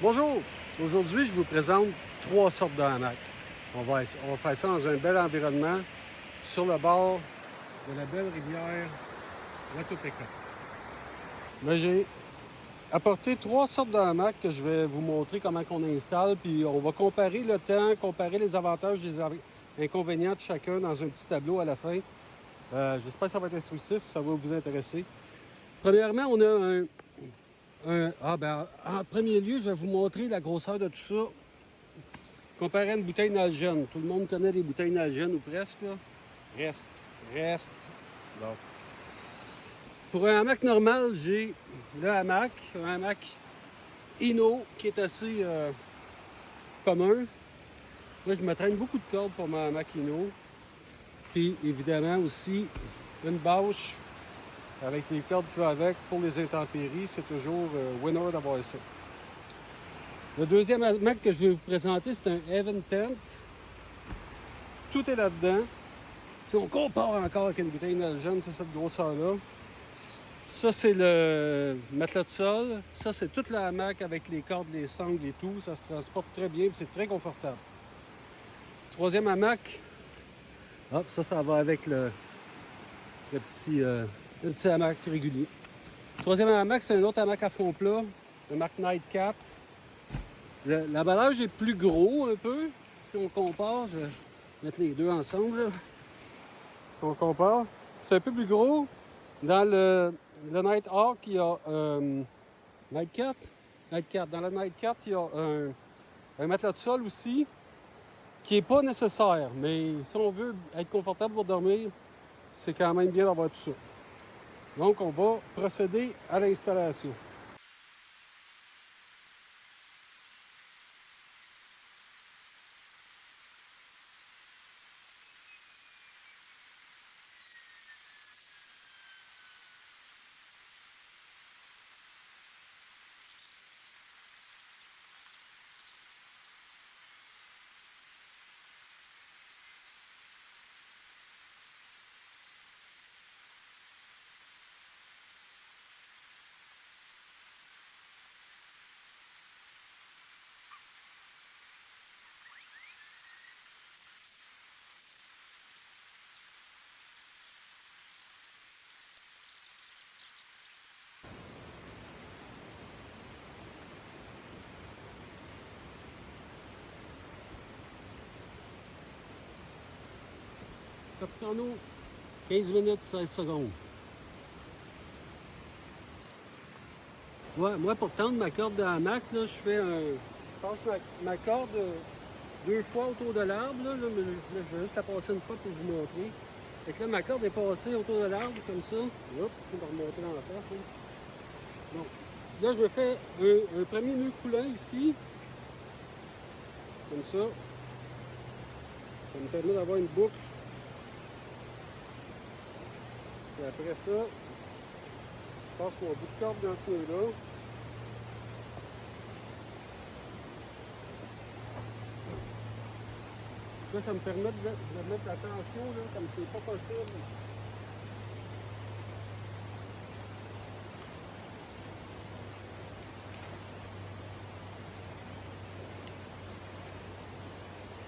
Bonjour! Aujourd'hui, je vous présente 3 sortes de hamacs. On va faire ça dans un bel environnement sur le bord de la belle rivière Watupeka. J'ai apporté 3 sortes de hamacs que je vais vous montrer comment on installe, puis on va comparer le temps, comparer les avantages et les inconvénients de chacun dans un petit tableau à la fin. J'espère que ça va être instructif, ça va vous intéresser. Premièrement, on a en premier lieu, je vais vous montrer la grosseur de tout ça. Comparé à une bouteille Nalgene. Tout le monde connaît les bouteilles Nalgene ou presque, là. Reste. Bon. Pour un hamac normal, j'ai un hamac Ino qui est assez commun. Là, je me traîne beaucoup de cordes pour mon hamac Ino. Puis, évidemment, aussi une bâche avec les cordes qui vont avec pour les intempéries. C'est toujours winner d'avoir ça. Le deuxième hamac que je vais vous présenter, c'est un Heaven Tent. Tout est là-dedans. Si on compare encore avec une bouteille Nalgene, c'est cette grosseur-là. Ça, c'est le matelas de sol. Ça, c'est toute la hamac avec les cordes, les sangles et tout. Ça se transporte très bien, c'est très confortable. Troisième hamac. Hop, ça va avec le petit hamac régulier. Troisième hamac, c'est un autre hamac à fond plat, le marque Nightcat. L'emballage est plus gros un peu. Si on compare, je vais mettre les deux ensemble. Là. Si on compare, c'est un peu plus gros. Dans le Nighthawk, il y a Nightcat. Dans le Nightcat, il y a un matelas de sol aussi, qui n'est pas nécessaire. Mais si on veut être confortable pour dormir, c'est quand même bien d'avoir tout ça. Donc, on va procéder à l'installation. Top chrono, 15 minutes, 16 secondes. Ouais, moi, pour tendre ma corde de hamac, là, je passe ma corde 2 fois autour de l'arbre. Là, mais je vais juste la passer une fois pour vous montrer. Fait que là, ma corde est passée autour de l'arbre, comme ça. Hop, je vais remonter dans la face. Hein. Bon. Là, je me fais un premier nœud coulant ici. Comme ça. Ça me permet d'avoir une boucle. Et après ça, je passe mon bout de corde dans ce nœud-là. Là, ça me permet de mettre la tension, là, comme c'est pas possible.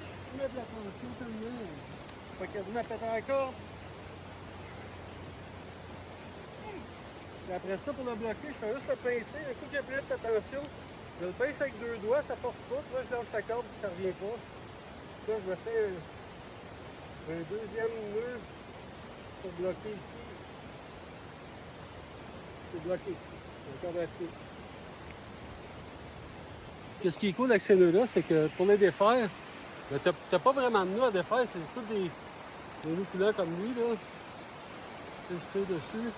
Je peux mettre la tension tellement. Pas quasiment péter la corde. Et après ça, pour le bloquer, je fais juste le pincer. Le coup que j'ai pris de tension, je le pince avec 2 doigts, ça force pas. Là, je lâche la corde et ça revient pas. Là, je me fais un deuxième nœud pour bloquer ici. C'est bloqué. C'est encore là-dessus. Ce qui est cool avec ces nœuds-là, c'est que pour les défaire, tu n'as pas vraiment de nœud à défaire. C'est tous des nœuds coulants comme lui. Là. Je sais dessus.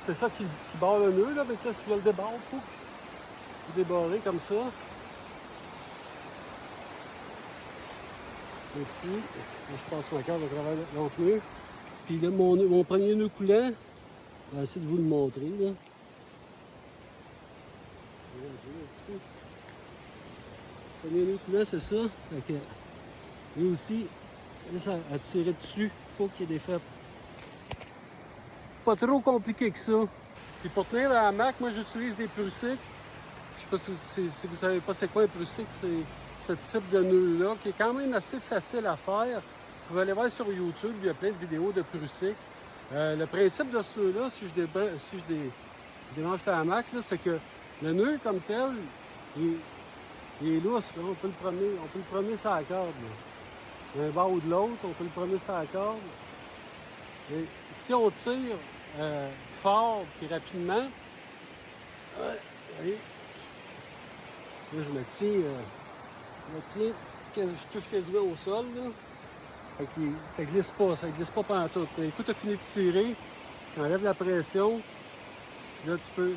C'est ça qui barre le nœud, là, parce que là, si je le débarre, pouf, il est débarré comme ça. Et puis, je passe ma corde à travers l'autre nœud. Puis là, mon premier nœud coulant, je vais essayer de vous le montrer, là. Ici. Le premier nœud coulant, c'est ça. Fait que, lui aussi, ça a tiré dessus pour qu'il y ait des faits. Pas trop compliqué que ça. Puis pour tenir la hamac, moi j'utilise des Prusik. Je sais pas si vous savez pas c'est quoi un prussique, c'est ce type de nœud-là qui est quand même assez facile à faire. Vous pouvez aller voir sur YouTube, il y a plein de vidéos de prussique. Le principe de ce nœud-là, si je démange la hamac, c'est que le nœud comme tel, il est lousse, là. On peut le promener sur la corde. D'un bord ou de l'autre, on peut le promener sur la corde. Et si on tire fort et rapidement, voyez, là, je me tiens, je touche quasiment au sol, là. Fait que ça glisse pas pantoute. Écoute, tu as fini de tirer, tu enlèves la pression, puis là, tu peux,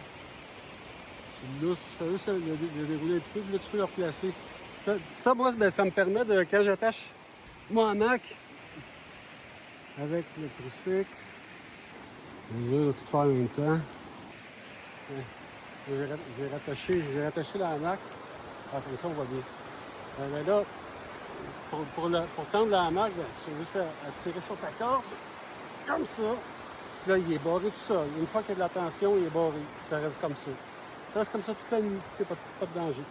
là, tu fais juste le dérouler un petit peu, puis là, tu peux le replacer. Ça, moi, ben, ça me permet de, quand j'attache mon hamac avec le prussique, je vais tout faire en même temps. J'ai rattaché la hamac. Après ça, on va bien. Ben là, pour tendre la hamac, ben, tu as juste à tirer sur ta corde, comme ça. Puis là, il est barré tout seul. Une fois qu'il y a de la tension, il est barré. Ça reste comme ça. Ça reste comme ça toute la nuit. Il n'y a pas de danger.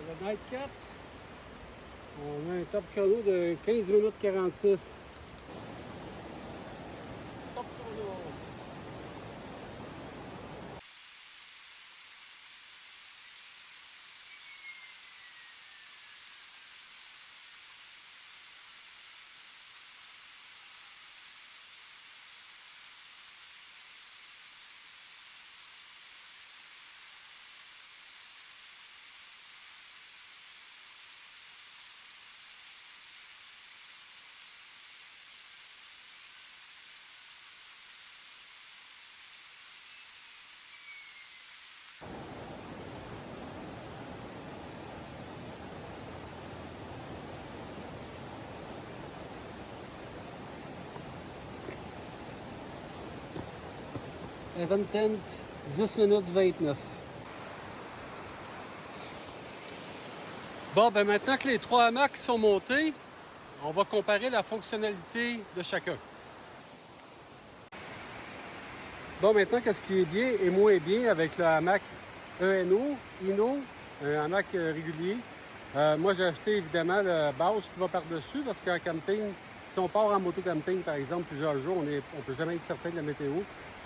Le Nightcap, on a un top chrono de 15 minutes 46. Top chrono. Event Tent, 10 minutes 29. Bon, ben maintenant que les trois hamacs sont montés, on va comparer la fonctionnalité de chacun. Bon, maintenant, qu'est-ce qui est bien et moins bien avec le hamac ENO, un hamac régulier. Moi, j'ai acheté évidemment le base qui va par-dessus parce qu'en camping, si on part en moto-camping, par exemple, plusieurs jours, on ne peut jamais être certain de la météo.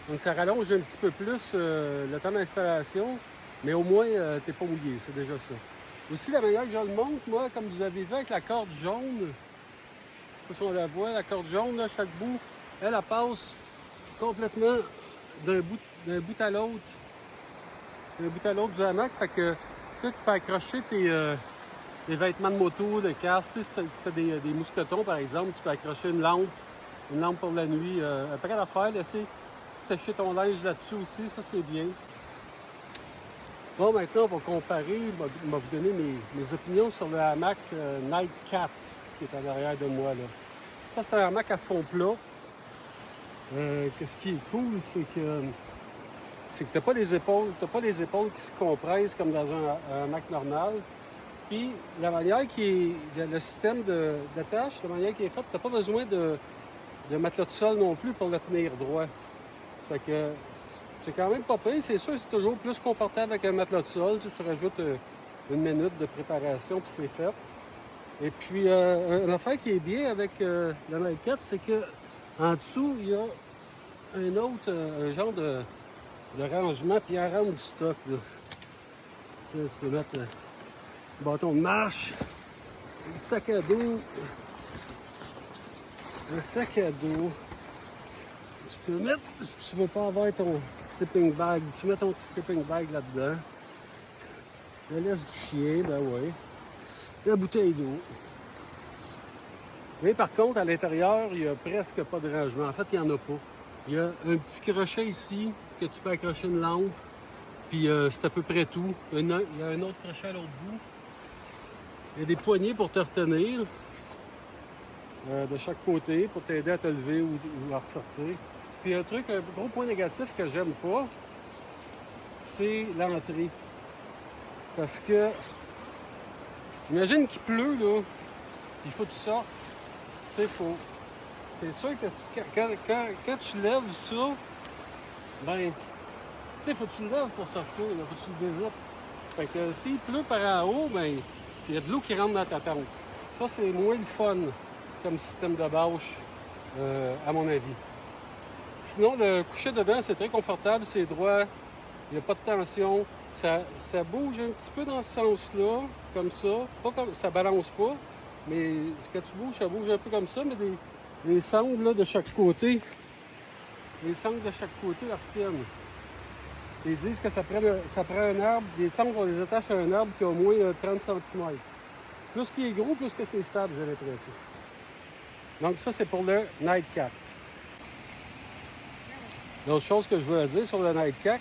Donc, ça rallonge un petit peu plus le temps d'installation, mais au moins, tu n'es pas mouillé, c'est déjà ça. Aussi, la manière que je le monte, moi, comme vous avez vu avec la corde jaune, je sais pas si on la voit, la corde jaune, là, chaque bout, elle passe complètement d'un bout à l'autre du hamac. Fait que tu peux accrocher tes vêtements de moto, de casque. Tu sais, si tu as des mousquetons, par exemple, tu peux accrocher une lampe pour la nuit. Après l'affaire, laisser sécher ton linge là-dessus aussi, ça c'est bien. Bon, maintenant, on va comparer, il va vous donner mes opinions sur le hamac Nightcat qui est en arrière de moi, là. Ça, c'est un hamac à fond plat. Qu'est-ce qui est cool, c'est que t'as pas les épaules qui se compressent comme dans un hamac normal. Puis la manière le système d'attache, la manière qui est faite, t'as pas besoin de matelas de sol non plus pour le tenir droit. Fait que c'est quand même pas pire. C'est sûr, c'est toujours plus confortable avec un matelas de sol. Tu rajoutes une minute de préparation puis c'est fait. Et puis une affaire qui est bien avec le Nightcat, c'est que en dessous, il y a un genre de rangement puis à rendre du stock. Là. Ça, tu peux mettre le bâton de marche, le sac à dos. Un sac à dos. Tu peux mettre, si tu veux pas avoir ton sleeping bag, tu mets ton petit sleeping bag là-dedans. La laisse du chien, ben oui. La bouteille d'eau. Mais par contre, à l'intérieur, il n'y a presque pas de rangement. En fait, il n'y en a pas. Il y a un petit crochet ici que tu peux accrocher une lampe. Puis c'est à peu près tout. Il y a un autre crochet à l'autre bout. Il y a des poignées pour te retenir de chaque côté pour t'aider à te lever ou à ressortir. Puis un gros point négatif que j'aime pas, c'est l'entrée. Parce que, imagine qu'il pleut, là, il faut que tu sortes. C'est faux. C'est sûr que quand tu lèves ça, ben, tu sais, faut que tu le lèves pour sortir, il faut que tu le dézippes. Fait que s'il pleut par en haut, ben, il y a de l'eau qui rentre dans ta tente. Ça, c'est moins le fun comme système de bâche, à mon avis. Sinon, le coucher dedans, c'est très confortable, c'est droit, il n'y a pas de tension. Ça bouge un petit peu dans ce sens-là, comme ça. Pas comme, ça balance pas, mais quand tu bouges, ça bouge un peu comme ça, mais les sangles là, de chaque côté, les sangles de chaque côté la retiennent. Ils disent que ça prend un arbre, des sangles, on les attache à un arbre qui a au moins 30 cm. Plus qu'il est gros, plus que c'est stable, j'ai l'impression. Donc ça, c'est pour le Nightcat. L'autre chose que je veux dire sur le Nightcat,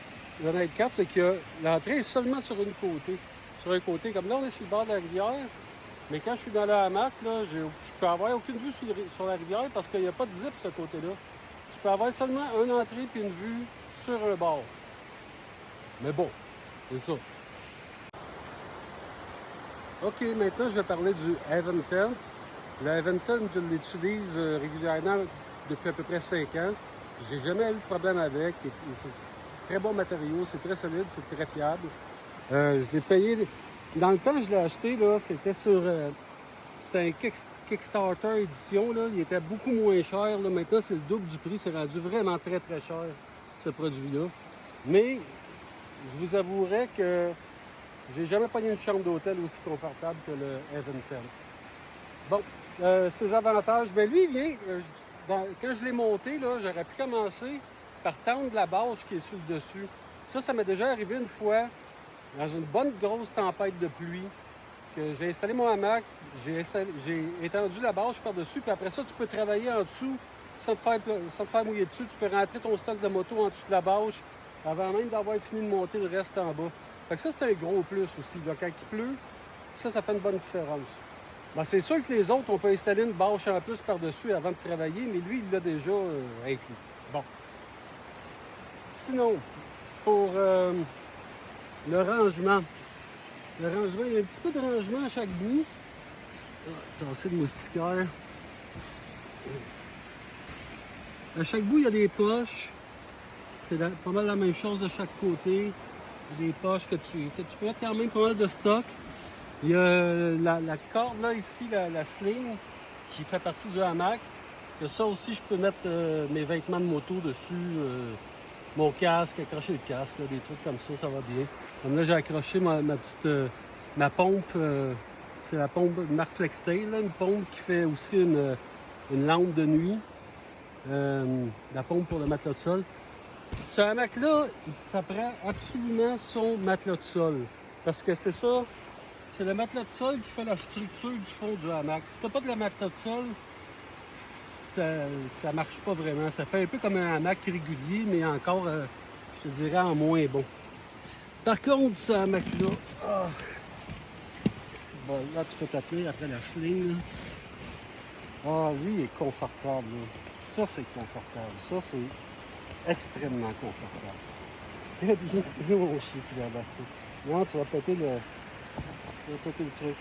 c'est que l'entrée est seulement sur une côté. Sur un côté, comme là, on est sur le bord de la rivière, mais quand je suis dans le hamac, là, je peux avoir aucune vue sur la rivière parce qu'il n'y a pas de zip ce côté-là. Tu peux avoir seulement une entrée puis une vue sur un bord. Mais bon, c'est ça. OK, maintenant, je vais parler du Heaven Tent. Le Heaven Tent, je l'utilise régulièrement depuis à peu près 5 ans. J'ai jamais eu de problème avec. C'est très bon matériau, c'est très solide, c'est très fiable. Je l'ai payé... Dans le temps, je l'ai acheté, là, c'était sur... c'est un Kickstarter édition, là. Il était beaucoup moins cher. Là. Maintenant, c'est le double du prix. C'est rendu vraiment très, très cher, ce produit-là. Mais... je vous avouerai que j'ai jamais pogné une chambre d'hôtel aussi confortable que le Heaven Tent. Bon, ses avantages, bien lui, il vient, quand je l'ai monté, là, j'aurais pu commencer par tendre la bâche qui est sur le dessus. Ça m'est déjà arrivé une fois, dans une bonne grosse tempête de pluie, que j'ai installé mon hamac, j'ai étendu la bâche par-dessus, puis après ça, tu peux travailler en dessous sans te faire mouiller dessus. Tu peux rentrer ton stock de moto en dessous de la bâche, avant même d'avoir fini de monter le reste en bas. Fait que ça, c'est un gros plus aussi. Là, quand il pleut, ça fait une bonne différence. Ben, c'est sûr que les autres, on peut installer une bâche en plus par-dessus avant de travailler, mais lui, il l'a déjà inclus. Bon. Sinon, pour le rangement. Le rangement, il y a un petit peu de rangement à chaque bout. Tasser le moustiquaire. À chaque bout, il y a des poches. C'est pas mal la même chose de chaque côté. Des poches que tu peux mettre quand même pas mal de stock. Il y a la corde là ici, la sling, qui fait partie du hamac. Il y a ça aussi, je peux mettre mes vêtements de moto dessus, mon casque, accrocher le casque, là, des trucs comme ça va bien. Comme là, j'ai accroché ma pompe, c'est la pompe marque Flextail, là, une pompe qui fait aussi une lampe de nuit. La pompe pour le matelas de sol. Ce hamac-là, ça prend absolument son matelas de sol. Parce que c'est ça, c'est le matelas de sol qui fait la structure du fond du hamac. Si t'as pas de la matelas de sol, ça marche pas vraiment. Ça fait un peu comme un hamac régulier, mais encore, je te dirais, en moins bon. Par contre, ce hamac-là, bon, là, tu peux t'appeler après la sling. Lui, il est confortable. Là. Ça, c'est confortable. Ça, c'est extrêmement confortable. C'est mon chien qui va embarquer. Non, tu vas péter le truc.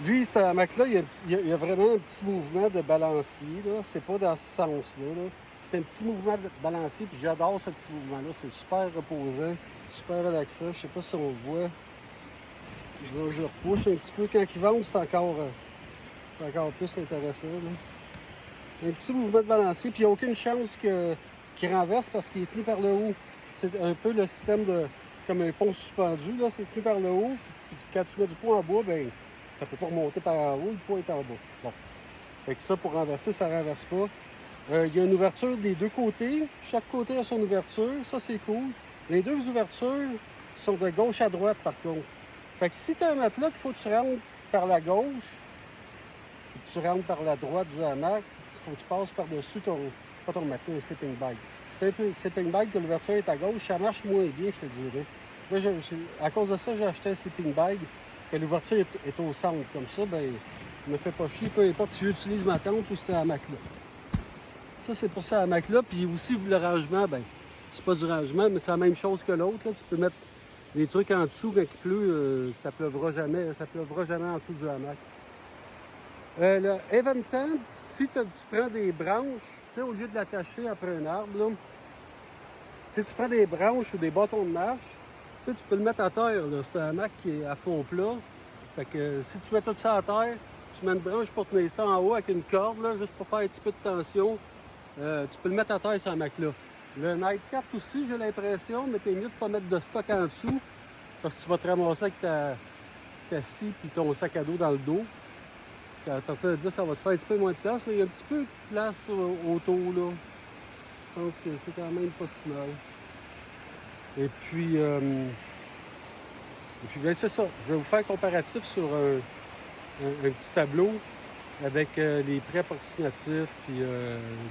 Lui, ce hamac-là, il y a vraiment un petit mouvement de balancier. C'est pas dans ce sens-là. Là. C'est un petit mouvement de balancier, puis j'adore ce petit mouvement-là. C'est super reposant, super relaxant. Je sais pas si on le voit. Je repousse un petit peu. Quand il vente, c'est encore plus intéressant. Là. Un petit mouvement de balancier, puis il n'y a aucune chance qu'il renverse parce qu'il est tenu par le haut. C'est un peu le système comme un pont suspendu, là, c'est tenu par le haut. Puis quand tu mets du poids en bois, ben Ça ne peut pas remonter par en haut, le poids est en bas. Bon. Fait que ça, pour renverser, ça ne renverse pas. Il y a une ouverture des deux côtés. Chaque côté a son ouverture. Ça, c'est cool. Les deux ouvertures sont de gauche à droite, par contre. Fait que si tu as un matelas qu'il faut que tu rentres par la gauche, et que tu rentres par la droite du hamac, il faut que tu passes par-dessus pas ton matelas, un sleeping bag. Si tu as un sleeping bag que l'ouverture est à gauche, ça marche moins bien, je te dirais. Là, à cause de ça, j'ai acheté un sleeping bag, que l'ouverture est au centre. Comme ça, ben, il me fait pas chier, peu importe si j'utilise ma tente ou si c'est un hamac-là. Ça, c'est pour ça hamac-là. Puis aussi, le rangement, ben, c'est pas du rangement, mais c'est la même chose que l'autre. Tu peux mettre des trucs en dessous quand il pleut, ça pleuvra jamais en dessous du hamac. Le event tent, si tu prends des branches, tu sais, au lieu de l'attacher après un arbre, là, si tu prends des branches ou des bâtons de marche, tu sais, tu peux le mettre à terre. C'est un hamac qui est à fond plat. Fait que si tu mets tout ça à terre, tu mets une branche pour tenir ça en haut avec une corde, là, juste pour faire un petit peu de tension. Tu peux le mettre à terre, ce hamac-là. Le Nightcat aussi, j'ai l'impression, mais t'es mieux de ne pas mettre de stock en dessous, parce que tu vas te ramasser avec ta scie et ton sac à dos dans le dos. Puis à partir de là, ça va te faire un petit peu moins de place, mais il y a un petit peu de place autour, là. Je pense que c'est quand même pas si mal. Et puis ben, c'est ça. Je vais vous faire un comparatif sur un petit tableau avec les prix approximatifs, puis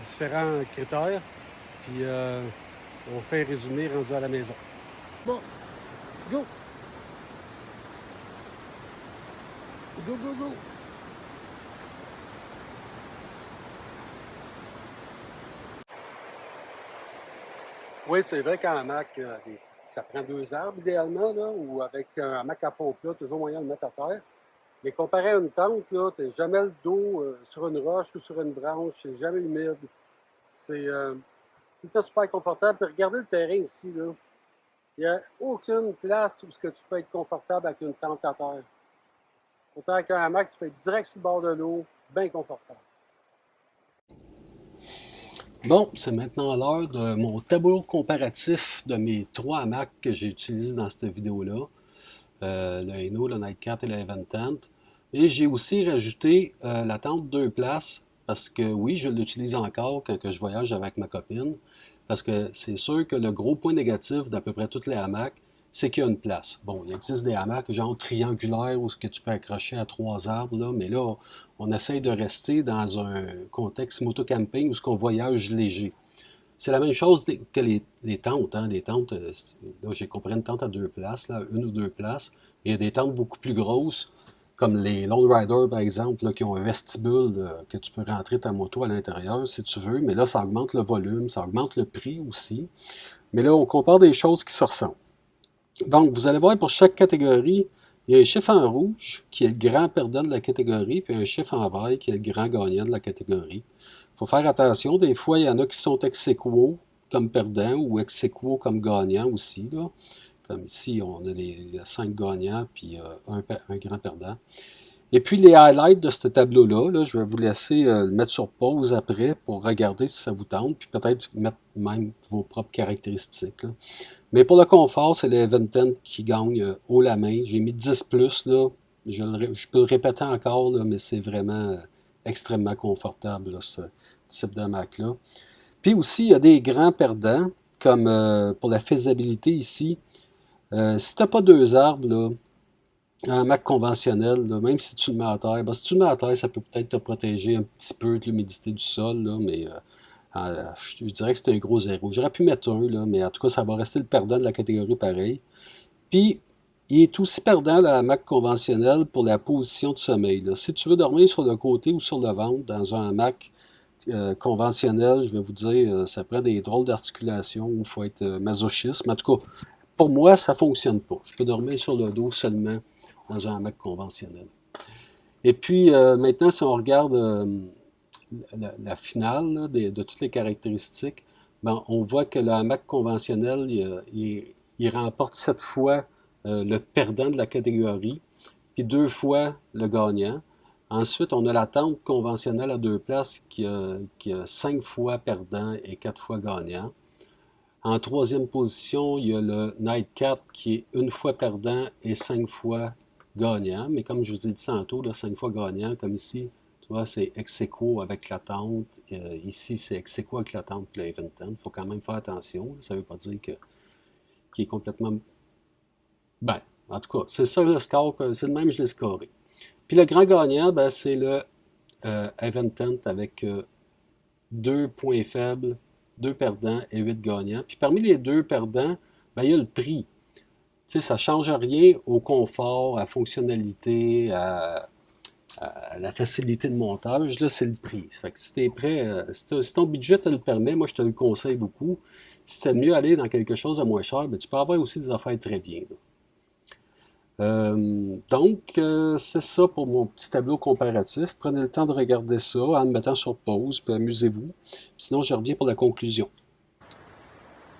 différents critères. Puis on fait un résumé rendu à la maison. Bon, go! Go, go, go! Oui, c'est vrai qu'en hamac, ça prend 2 arbres idéalement, là, ou avec un hamac à fond plat, toujours moyen de le mettre à terre. Mais comparé à une tente, là, tu n'as jamais le dos sur une roche ou sur une branche, c'est jamais humide. C'est tout le super confortable. Puis regardez le terrain ici, là. Il n'y a aucune place où tu peux être confortable avec une tente à terre. Autant avec un hamac, tu peux être direct sur le bord de l'eau, bien confortable. Bon, c'est maintenant l'heure de mon tableau comparatif de mes 3 hamacs que j'ai utilisés dans cette vidéo-là. Le Hainaut, le Nightcat et le Event Tent. Et j'ai aussi rajouté la tente 2 places parce que oui, je l'utilise encore quand que je voyage avec ma copine. Parce que c'est sûr que le gros point négatif d'à peu près toutes les hamacs, c'est qu'il y a une place. Bon, il existe des hamacs genre triangulaires où que tu peux accrocher à 3 arbres, là, mais là, on essaye de rester dans un contexte motocamping où ce qu'on voyage léger. C'est la même chose que les tentes. Hein. Les tentes, là, j'ai compris une tente à 2 places, là, 1 ou 2 places. Il y a des tentes beaucoup plus grosses, comme les Lone Rider, par exemple, là, qui ont un vestibule que tu peux rentrer ta moto à l'intérieur si tu veux. Mais là, ça augmente le volume, ça augmente le prix aussi. Mais là, on compare des choses qui se ressemblent. Donc, vous allez voir, pour chaque catégorie, il y a un chiffre en rouge qui est le grand perdant de la catégorie, puis un chiffre en vert qui est le grand gagnant de la catégorie. Il faut faire attention, des fois, il y en a qui sont ex aequo comme perdants ou ex aequo comme gagnants aussi. Là. Comme ici, on a les 5 gagnants puis un grand perdant. Et puis les highlights de ce tableau-là, là, je vais vous laisser le mettre sur pause après pour regarder si ça vous tente, puis peut-être mettre même vos propres caractéristiques. Là. Mais pour le confort, c'est le Event Tent qui gagne haut la main. J'ai mis 10 plus, là. Je peux le répéter encore, là, mais c'est vraiment extrêmement confortable, là, ce type de hamac-là. Puis aussi, il y a des grands perdants, comme pour la faisabilité ici. Si tu n'as pas 2 arbres, là, un hamac conventionnel, là, même si tu le mets à terre, ben, si tu le mets à terre, ça peut peut-être te protéger un petit peu de l'humidité du sol, là, mais je dirais que c'est un gros zéro. J'aurais pu mettre un, là, mais en tout cas, ça va rester le perdant de la catégorie pareil. Puis, il est aussi perdant, le hamac conventionnel, pour la position de sommeil. Là. Si tu veux dormir sur le côté ou sur le ventre dans un hamac conventionnel, je vais vous dire, ça prend des drôles d'articulation où il faut être masochiste. Mais en tout cas, pour moi, ça ne fonctionne pas. Je peux dormir sur le dos seulement dans un hamac conventionnel. Et puis, maintenant, si on regarde la finale là, de toutes les caractéristiques, ben, on voit que le hamac conventionnel, il remporte 7 fois le perdant de la catégorie, puis 2 fois le gagnant. Ensuite, on a la tente conventionnelle à 2 places qui a 5 fois perdant et 4 fois gagnant. En 3e position, il y a le Nightcat qui est 1 fois perdant et 5 fois gagnant, mais comme je vous ai dit tantôt, là, 5 fois gagnant, comme ici, tu vois, c'est ex aequo avec la tente. Ici, c'est ex aequo avec la tente puis le Event 10. Il faut quand même faire attention. Ça ne veut pas dire qu'il est complètement. Ben, en tout cas, c'est ça le score, c'est le même que je l'ai scoré. Puis le grand gagnant, ben, c'est le Event 10 avec 2 points faibles, 2 perdants et 8 gagnants. Puis parmi les 2 perdants, ben, il y a le prix. Tu sais, ça ne change rien au confort, à la fonctionnalité, à la facilité de montage. Là, c'est le prix. Ça fait que si tu es prêt, si ton budget te le permet, moi, je te le conseille beaucoup. Si tu aimes mieux aller dans quelque chose de moins cher, ben, tu peux avoir aussi des affaires très bien. Donc, c'est ça pour mon petit tableau comparatif. Prenez le temps de regarder ça en me mettant sur pause, puis amusez-vous. Sinon, je reviens pour la conclusion.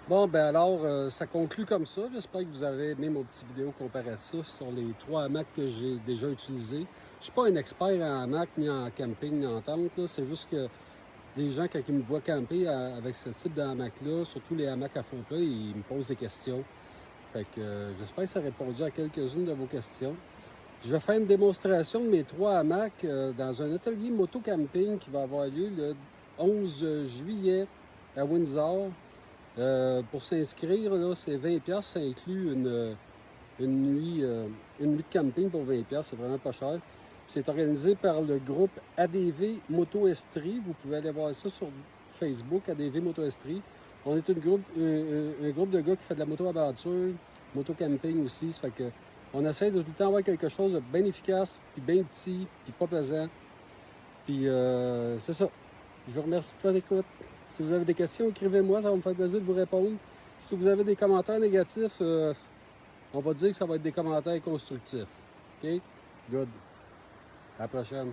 Bon, ben alors, ça conclut comme ça. J'espère que vous avez aimé mon petit vidéo comparatif sur les 3 hamacs que j'ai déjà utilisés. Je ne suis pas un expert en hamac, ni en camping, ni en tente. C'est juste que les gens, quand ils me voient camper avec ce type de hamac-là, surtout les hamacs à fond plat, ils me posent des questions. Fait que j'espère que ça a répondu à quelques-unes de vos questions. Je vais faire une démonstration de mes 3 hamacs dans un atelier moto-camping qui va avoir lieu le 11 juillet à Windsor. Pour s'inscrire, c'est 20$, ça inclut une nuit de camping pour 20$, c'est vraiment pas cher. C'est organisé par le groupe ADV Moto Estrie. Vous pouvez aller voir ça sur Facebook, ADV Moto Estrie. On est un groupe de gars qui fait de la moto-aventure, moto-camping aussi. Ça fait que on essaie de tout le temps avoir quelque chose de bien efficace, puis bien petit, puis pas pesant. Puis c'est ça. Je vous remercie de votre écoute. Si vous avez des questions, écrivez-moi, ça va me faire plaisir de vous répondre. Si vous avez des commentaires négatifs, on va dire que ça va être des commentaires constructifs. OK? Good. À la prochaine.